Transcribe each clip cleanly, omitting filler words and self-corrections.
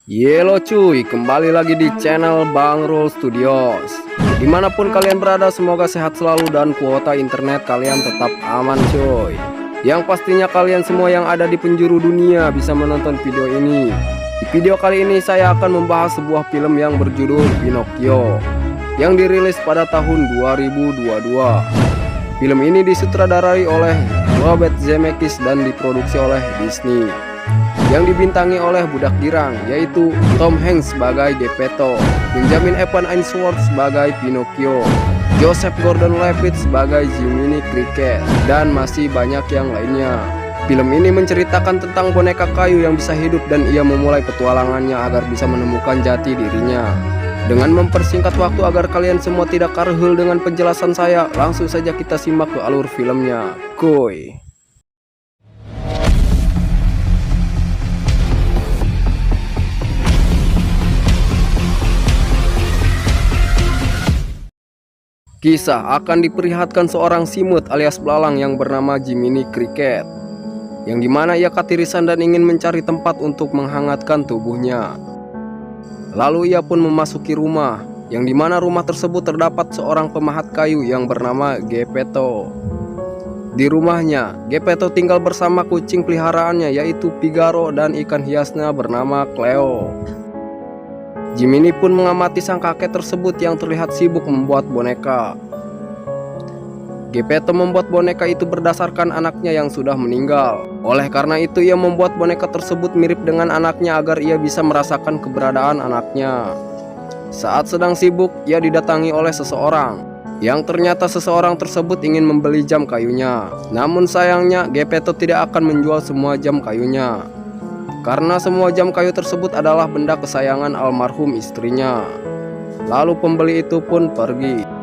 Yelo cuy, kembali lagi di channel Bang Rul Studios. Dimanapun kalian berada, semoga sehat selalu dan kuota internet kalian tetap aman cuy. Yang pastinya kalian semua yang ada di penjuru dunia bisa menonton video ini. Di video kali ini saya akan membahas sebuah film yang berjudul Pinocchio, yang dirilis pada tahun 2022. Film ini disutradarai oleh Robert Zemeckis dan diproduksi oleh Disney, yang dibintangi oleh budak girang yaitu Tom Hanks sebagai Geppetto, Benjamin Evan Ainsworth sebagai Pinocchio, Joseph Gordon-Levitt sebagai Jiminy Cricket, dan masih banyak yang lainnya. Film ini menceritakan tentang boneka kayu yang bisa hidup dan ia memulai petualangannya agar bisa menemukan jati dirinya. Dengan mempersingkat waktu agar kalian semua tidak karhul dengan penjelasan saya, langsung saja kita simak ke alur filmnya. Kuy. Kisah akan diperlihatkan seorang simut alias belalang yang bernama Jiminy Cricket, yang dimana ia katirisan dan ingin mencari tempat untuk menghangatkan tubuhnya. Lalu ia pun memasuki rumah, yang dimana rumah tersebut terdapat seorang pemahat kayu yang bernama Geppetto. Di rumahnya, Geppetto tinggal bersama kucing peliharaannya yaitu Figaro dan ikan hiasnya bernama Cleo. Jiminy pun mengamati sang kakek tersebut yang terlihat sibuk membuat boneka. Geppetto membuat boneka itu berdasarkan anaknya yang sudah meninggal. Oleh karena itu ia membuat boneka tersebut mirip dengan anaknya agar ia bisa merasakan keberadaan anaknya. Saat sedang sibuk, ia didatangi oleh seseorang, yang ternyata seseorang tersebut ingin membeli jam kayunya. Namun sayangnya Geppetto tidak akan menjual semua jam kayunya, karena semua jam kayu tersebut adalah benda kesayangan almarhum istrinya. Lalu pembeli itu pun pergi.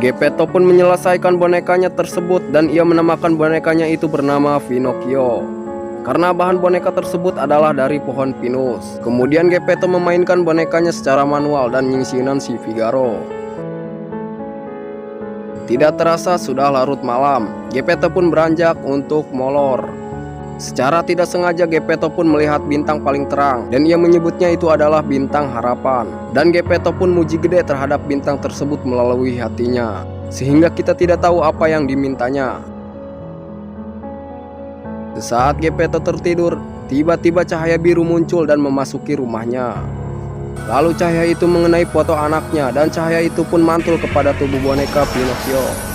Geppetto pun menyelesaikan bonekanya tersebut dan ia menamakan bonekanya itu bernama Pinocchio, karena bahan boneka tersebut adalah dari pohon pinus. Kemudian Geppetto memainkan bonekanya secara manual dan nyingsinan si Figaro. Tidak terasa sudah larut malam, Geppetto pun beranjak untuk molor. Secara tidak sengaja Geppetto pun melihat bintang paling terang dan ia menyebutnya itu adalah bintang harapan. Dan Geppetto pun muji gede terhadap bintang tersebut melalui hatinya, sehingga kita tidak tahu apa yang dimintanya. Saat Geppetto tertidur, tiba-tiba cahaya biru muncul dan memasuki rumahnya. Lalu cahaya itu mengenai foto anaknya dan cahaya itu pun mantul kepada tubuh boneka Pinocchio.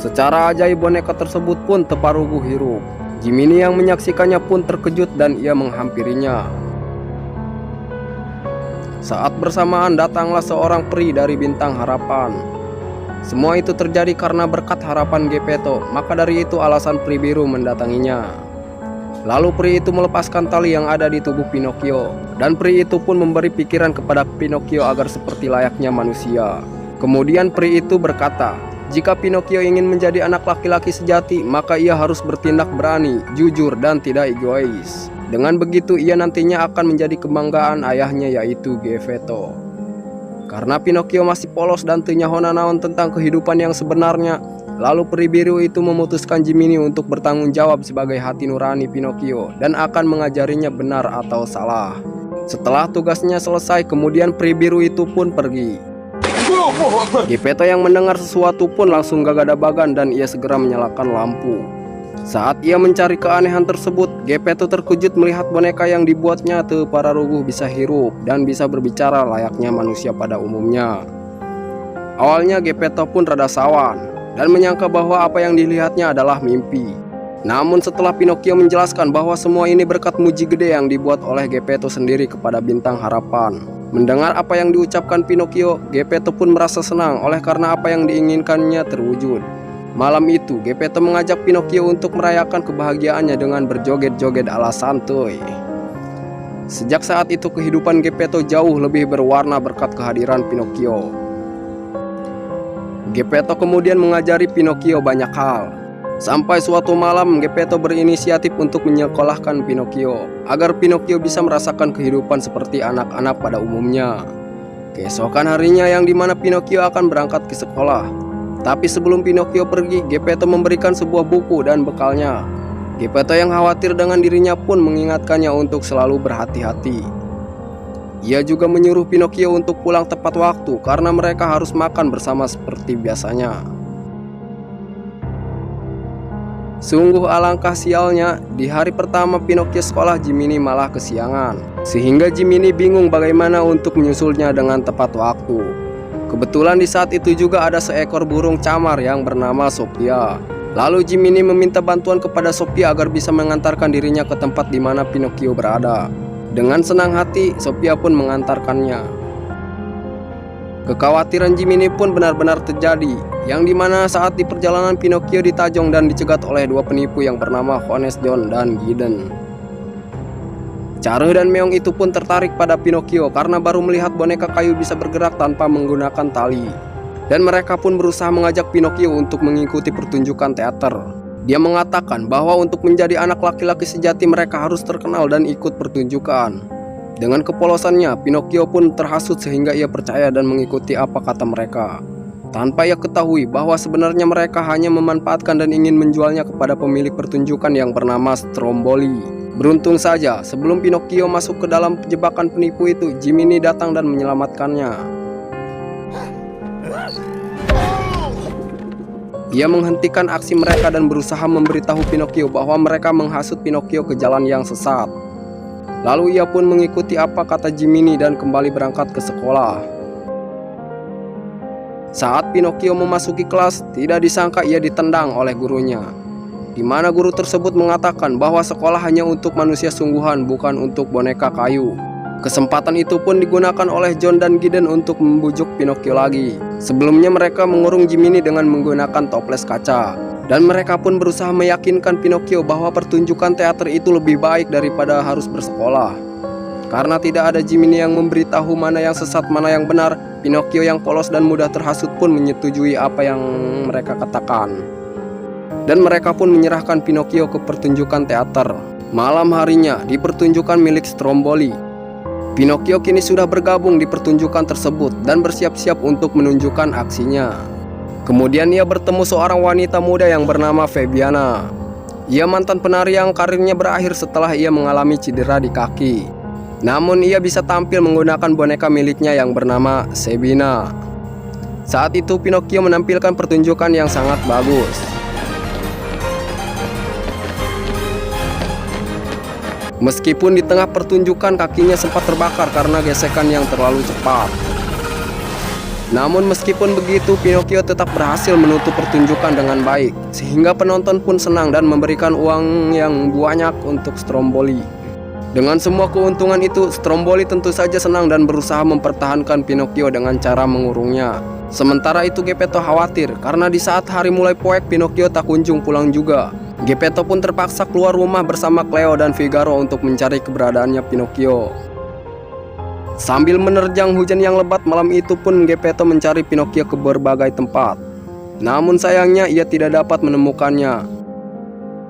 Secara ajaib boneka tersebut pun terparugu hirup. Jiminy yang menyaksikannya pun terkejut dan ia menghampirinya. Saat bersamaan datanglah seorang peri dari bintang harapan. Semua itu terjadi karena berkat harapan Geppetto, maka dari itu alasan peri biru mendatanginya. Lalu peri itu melepaskan tali yang ada di tubuh Pinocchio, dan peri itu pun memberi pikiran kepada Pinocchio agar seperti layaknya manusia. Kemudian peri itu berkata, jika Pinocchio ingin menjadi anak laki-laki sejati, maka ia harus bertindak berani, jujur, dan tidak egois. Dengan begitu ia nantinya akan menjadi kebanggaan ayahnya yaitu Geppetto. Karena Pinocchio masih polos dan teu nyaho nanaon tentang kehidupan yang sebenarnya, lalu peri biru itu memutuskan Jiminy untuk bertanggung jawab sebagai hati nurani Pinocchio dan akan mengajarinya benar atau salah. Setelah tugasnya selesai, kemudian peri biru itu pun pergi. Geppetto yang mendengar sesuatu pun langsung gagadabagan dan ia segera menyalakan lampu. Saat ia mencari keanehan tersebut, Geppetto terkejut melihat boneka yang dibuatnya terparugu bisa hirup dan bisa berbicara layaknya manusia pada umumnya. Awalnya Geppetto pun rada sawan dan menyangka bahwa apa yang dilihatnya adalah mimpi. Namun setelah Pinocchio menjelaskan bahwa semua ini berkat muji gede yang dibuat oleh Geppetto sendiri kepada bintang harapan. Mendengar apa yang diucapkan Pinocchio, Geppetto pun merasa senang oleh karena apa yang diinginkannya terwujud. Malam itu, Geppetto mengajak Pinocchio untuk merayakan kebahagiaannya dengan berjoget-joget ala santuy. Sejak saat itu kehidupan Geppetto jauh lebih berwarna berkat kehadiran Pinocchio. Geppetto kemudian mengajari Pinocchio banyak hal. Sampai suatu malam Geppetto berinisiatif untuk menyekolahkan Pinocchio agar Pinocchio bisa merasakan kehidupan seperti anak-anak pada umumnya. Keesokan harinya yang dimana Pinocchio akan berangkat ke sekolah. Tapi sebelum Pinocchio pergi, Geppetto memberikan sebuah buku dan bekalnya. Geppetto yang khawatir dengan dirinya pun mengingatkannya untuk selalu berhati-hati. Ia juga menyuruh Pinocchio untuk pulang tepat waktu karena mereka harus makan bersama seperti biasanya. Sungguh alangkah sialnya, di hari pertama Pinocchio sekolah, Jiminy malah kesiangan. Sehingga Jiminy bingung bagaimana untuk menyusulnya dengan tepat waktu. Kebetulan di saat itu juga ada seekor burung camar yang bernama Sophia. Lalu Jiminy meminta bantuan kepada Sophia agar bisa mengantarkan dirinya ke tempat di mana Pinocchio berada. Dengan senang hati, Sophia pun mengantarkannya. Kekhawatiran Jiminy pun benar-benar terjadi, yang dimana saat di perjalanan Pinocchio ditajong dan dicegat oleh dua penipu yang bernama Honest John dan Gideon. Charles dan Meong itu pun tertarik pada Pinocchio karena baru melihat boneka kayu bisa bergerak tanpa menggunakan tali. Dan mereka pun berusaha mengajak Pinocchio untuk mengikuti pertunjukan teater. Dia mengatakan bahwa untuk menjadi anak laki-laki sejati mereka harus terkenal dan ikut pertunjukan. Dengan kepolosannya, Pinocchio pun terhasut sehingga ia percaya dan mengikuti apa kata mereka. Tanpa ia ketahui bahwa sebenarnya mereka hanya memanfaatkan dan ingin menjualnya kepada pemilik pertunjukan yang bernama Stromboli. Beruntung saja, sebelum Pinocchio masuk ke dalam jebakan penipu itu, Jiminy datang dan menyelamatkannya. Ia menghentikan aksi mereka dan berusaha memberitahu Pinocchio bahwa mereka menghasut Pinocchio ke jalan yang sesat. Lalu ia pun mengikuti apa kata Jiminy dan kembali berangkat ke sekolah. Saat Pinocchio memasuki kelas, tidak disangka ia ditendang oleh gurunya, di mana guru tersebut mengatakan bahwa sekolah hanya untuk manusia sungguhan, bukan untuk boneka kayu. Kesempatan itu pun digunakan oleh John dan Gideon untuk membujuk Pinocchio lagi. Sebelumnya mereka mengurung Jiminy dengan menggunakan toples kaca. Dan mereka pun berusaha meyakinkan Pinocchio bahwa pertunjukan teater itu lebih baik daripada harus bersekolah. Karena tidak ada Jiminy yang memberitahu mana yang sesat mana yang benar, Pinocchio yang polos dan mudah terhasut pun menyetujui apa yang mereka katakan. Dan mereka pun menyerahkan Pinocchio ke pertunjukan teater. Malam harinya di pertunjukan milik Stromboli, Pinocchio kini sudah bergabung di pertunjukan tersebut dan bersiap-siap untuk menunjukkan aksinya. Kemudian ia bertemu seorang wanita muda yang bernama Fabiana. Ia mantan penari yang karirnya berakhir setelah ia mengalami cedera di kaki. Namun ia bisa tampil menggunakan boneka miliknya yang bernama Sebina. Saat itu Pinocchio menampilkan pertunjukan yang sangat bagus. Meskipun di tengah pertunjukan kakinya sempat terbakar karena gesekan yang terlalu cepat. Namun meskipun begitu, Pinocchio tetap berhasil menutup pertunjukan dengan baik, sehingga penonton pun senang dan memberikan uang yang banyak untuk Stromboli. Dengan semua keuntungan itu, Stromboli tentu saja senang dan berusaha mempertahankan Pinocchio dengan cara mengurungnya. Sementara itu Geppetto khawatir karena di saat hari mulai poek Pinocchio tak kunjung pulang juga. Geppetto pun terpaksa keluar rumah bersama Cleo dan Figaro untuk mencari keberadaannya Pinocchio. Sambil menerjang hujan yang lebat malam itu pun Geppetto mencari Pinocchio ke berbagai tempat. Namun sayangnya ia tidak dapat menemukannya.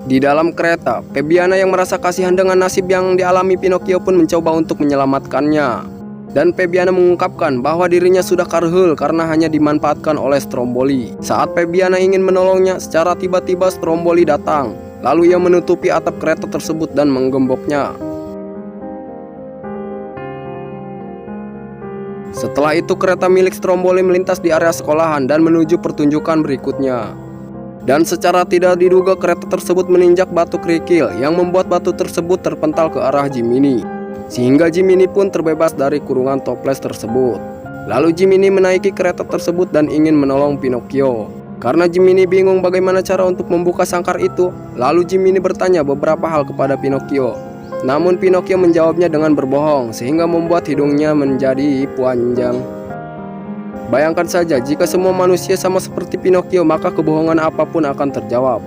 Di dalam kereta, Fabiana yang merasa kasihan dengan nasib yang dialami Pinocchio pun mencoba untuk menyelamatkannya. Dan Fabiana mengungkapkan bahwa dirinya sudah karhul karena hanya dimanfaatkan oleh Stromboli. Saat Fabiana ingin menolongnya, secara tiba-tiba Stromboli datang. Lalu ia menutupi atap kereta tersebut dan menggemboknya. Setelah itu kereta milik Stromboli melintas di area sekolahan dan menuju pertunjukan berikutnya. Dan secara tidak diduga kereta tersebut menginjak batu kerikil yang membuat batu tersebut terpental ke arah Jiminy. Sehingga Jiminy pun terbebas dari kurungan toples tersebut. Lalu Jiminy menaiki kereta tersebut dan ingin menolong Pinocchio. Karena Jiminy bingung bagaimana cara untuk membuka sangkar itu, lalu Jiminy bertanya beberapa hal kepada Pinocchio. Namun Pinocchio menjawabnya dengan berbohong, sehingga membuat hidungnya menjadi panjang. Bayangkan saja jika semua manusia sama seperti Pinocchio, maka kebohongan apapun akan terjawab.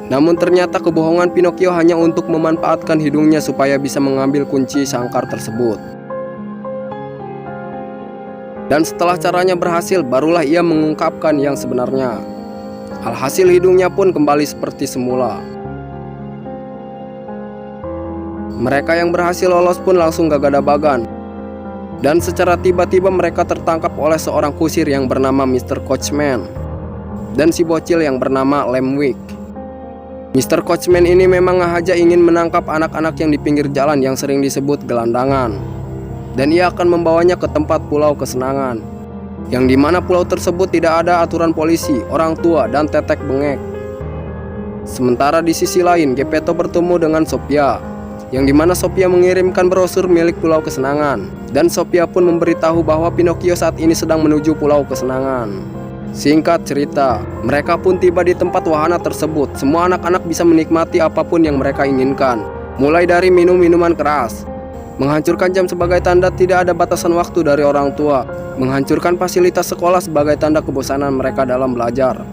Namun ternyata kebohongan Pinocchio hanya untuk memanfaatkan hidungnya supaya bisa mengambil kunci sangkar tersebut. Dan setelah caranya berhasil, barulah ia mengungkapkan yang sebenarnya. Alhasil hidungnya pun kembali seperti semula. Mereka yang berhasil lolos pun langsung gagah-bagan. Dan secara tiba-tiba mereka tertangkap oleh seorang kusir yang bernama Mr. Coachman dan si bocil yang bernama Lemwick. Mr. Coachman ini memang aja ingin menangkap anak-anak yang di pinggir jalan yang sering disebut gelandangan. Dan ia akan membawanya ke tempat pulau kesenangan, yang dimana pulau tersebut tidak ada aturan polisi, orang tua, dan tetek bengek. Sementara di sisi lain, Geppetto bertemu dengan Sophia, yang dimana Sophia mengirimkan brosur milik pulau kesenangan. Dan Sophia pun memberitahu bahwa Pinocchio saat ini sedang menuju pulau kesenangan. Singkat cerita, mereka pun tiba di tempat wahana tersebut. Semua anak-anak bisa menikmati apapun yang mereka inginkan, mulai dari minum minuman keras, menghancurkan jam sebagai tanda tidak ada batasan waktu dari orang tua, menghancurkan fasilitas sekolah sebagai tanda kebosanan mereka dalam belajar,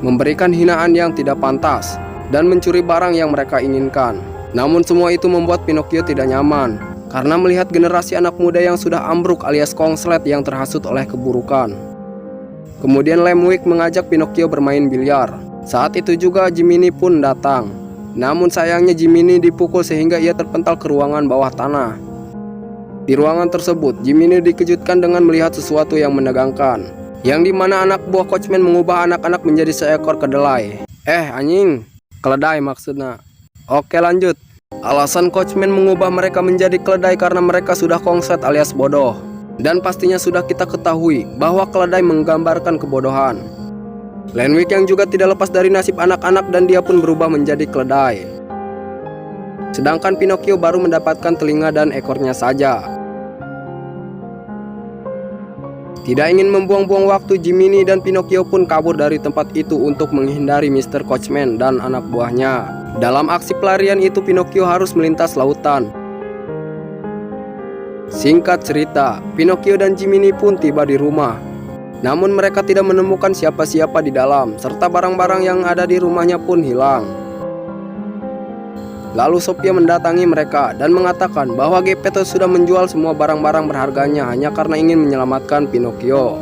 memberikan hinaan yang tidak pantas, dan mencuri barang yang mereka inginkan. Namun semua itu membuat Pinocchio tidak nyaman, karena melihat generasi anak muda yang sudah ambruk alias konslet yang terhasut oleh keburukan. Kemudian Lemwick mengajak Pinocchio bermain biliar. Saat itu juga Jiminy pun datang. Namun sayangnya Jiminy dipukul sehingga ia terpental ke ruangan bawah tanah. Di ruangan tersebut, Jiminy dikejutkan dengan melihat sesuatu yang menegangkan, yang dimana anak buah Coachman mengubah anak-anak menjadi seekor kedelai. Anjing, keledai maksudnya. Oke, lanjut. Alasan Coachman mengubah mereka menjadi keledai karena mereka sudah konslet alias bodoh. Dan pastinya sudah kita ketahui bahwa keledai menggambarkan kebodohan. Lemwick yang juga tidak lepas dari nasib anak-anak dan dia pun berubah menjadi keledai. Sedangkan Pinocchio baru mendapatkan telinga dan ekornya saja. Tidak ingin membuang-buang waktu, Jiminy dan Pinocchio pun kabur dari tempat itu untuk menghindari Mr. Coachman dan anak buahnya. Dalam aksi pelarian itu, Pinocchio harus melintas lautan. Singkat cerita, Pinocchio dan Jiminy pun tiba di rumah. Namun mereka tidak menemukan siapa-siapa di dalam, serta barang-barang yang ada di rumahnya pun hilang. Lalu Sophia mendatangi mereka dan mengatakan bahwa Geppetto sudah menjual semua barang-barang berharganya hanya karena ingin menyelamatkan Pinocchio.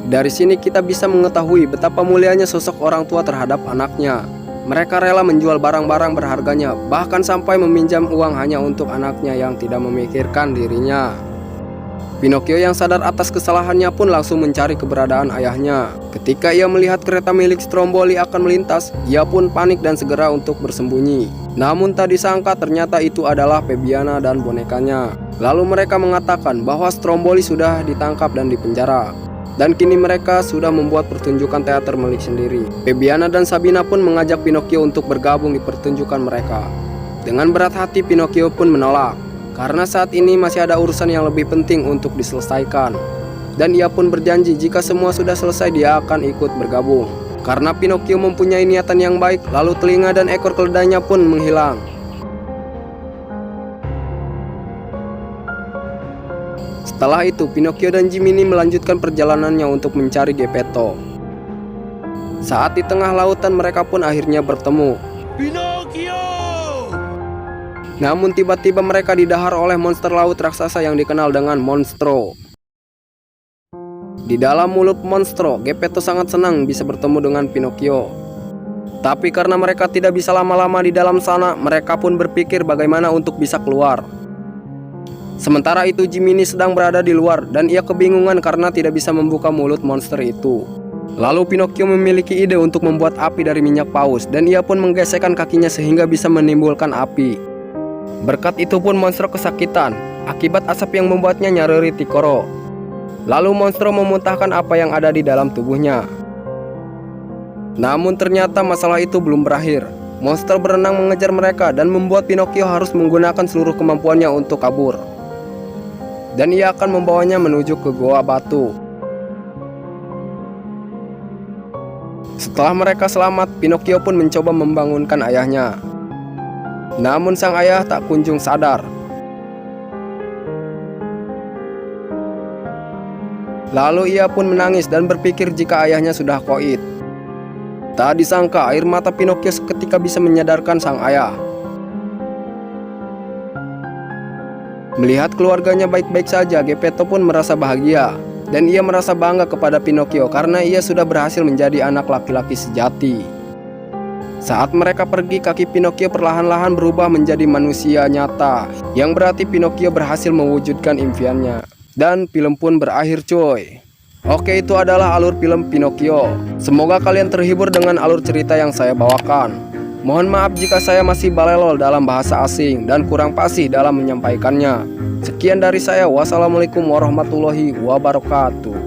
Dari sini kita bisa mengetahui betapa mulianya sosok orang tua terhadap anaknya. Mereka rela menjual barang-barang berharganya, bahkan sampai meminjam uang hanya untuk anaknya yang tidak memikirkan dirinya. Pinocchio yang sadar atas kesalahannya pun langsung mencari keberadaan ayahnya. Ketika ia melihat kereta milik Stromboli akan melintas, ia pun panik dan segera untuk bersembunyi. Namun tak disangka ternyata itu adalah Fabiana dan bonekanya. Lalu mereka mengatakan bahwa Stromboli sudah ditangkap dan dipenjara. Dan kini mereka sudah membuat pertunjukan teater milik sendiri. Fabiana dan Sabina pun mengajak Pinocchio untuk bergabung di pertunjukan mereka. Dengan berat hati Pinocchio pun menolak, karena saat ini masih ada urusan yang lebih penting untuk diselesaikan. Dan ia pun berjanji jika semua sudah selesai dia akan ikut bergabung. Karena Pinocchio mempunyai niatan yang baik, lalu telinga dan ekor keledainya pun menghilang. Setelah itu, Pinocchio dan Jiminy melanjutkan perjalanannya untuk mencari Geppetto. Saat di tengah lautan mereka pun akhirnya bertemu. Pinocchio! Namun tiba-tiba mereka didahar oleh monster laut raksasa yang dikenal dengan Monstro. Di dalam mulut Monstro, Geppetto sangat senang bisa bertemu dengan Pinocchio. Tapi karena mereka tidak bisa lama-lama di dalam sana, mereka pun berpikir bagaimana untuk bisa keluar. Sementara itu Jiminy sedang berada di luar dan ia kebingungan karena tidak bisa membuka mulut monster itu. Lalu Pinocchio memiliki ide untuk membuat api dari minyak paus dan ia pun menggesekkan kakinya sehingga bisa menimbulkan api. Berkat itu pun monster kesakitan akibat asap yang membuatnya nyariri Tikoro. Lalu monster memuntahkan apa yang ada di dalam tubuhnya. Namun ternyata masalah itu belum berakhir. Monster berenang mengejar mereka dan membuat Pinocchio harus menggunakan seluruh kemampuannya untuk kabur. Dan ia akan membawanya menuju ke goa batu. Setelah mereka selamat, Pinocchio pun mencoba membangunkan ayahnya. Namun sang ayah tak kunjung sadar. Lalu ia pun menangis dan berpikir jika ayahnya sudah koit. Tak disangka air mata Pinocchio seketika bisa menyadarkan sang ayah. Melihat keluarganya baik-baik saja, Geppetto pun merasa bahagia. Dan ia merasa bangga kepada Pinocchio karena ia sudah berhasil menjadi anak laki-laki sejati. Saat mereka pergi, kaki Pinocchio perlahan-lahan berubah menjadi manusia nyata, yang berarti Pinocchio berhasil mewujudkan impiannya. Dan film pun berakhir coy. Oke, itu adalah alur film Pinocchio. Semoga kalian terhibur dengan alur cerita yang saya bawakan. Mohon maaf jika saya masih balelol dalam bahasa asing dan kurang fasih dalam menyampaikannya. Sekian dari saya. Wassalamualaikum warahmatullahi wabarakatuh.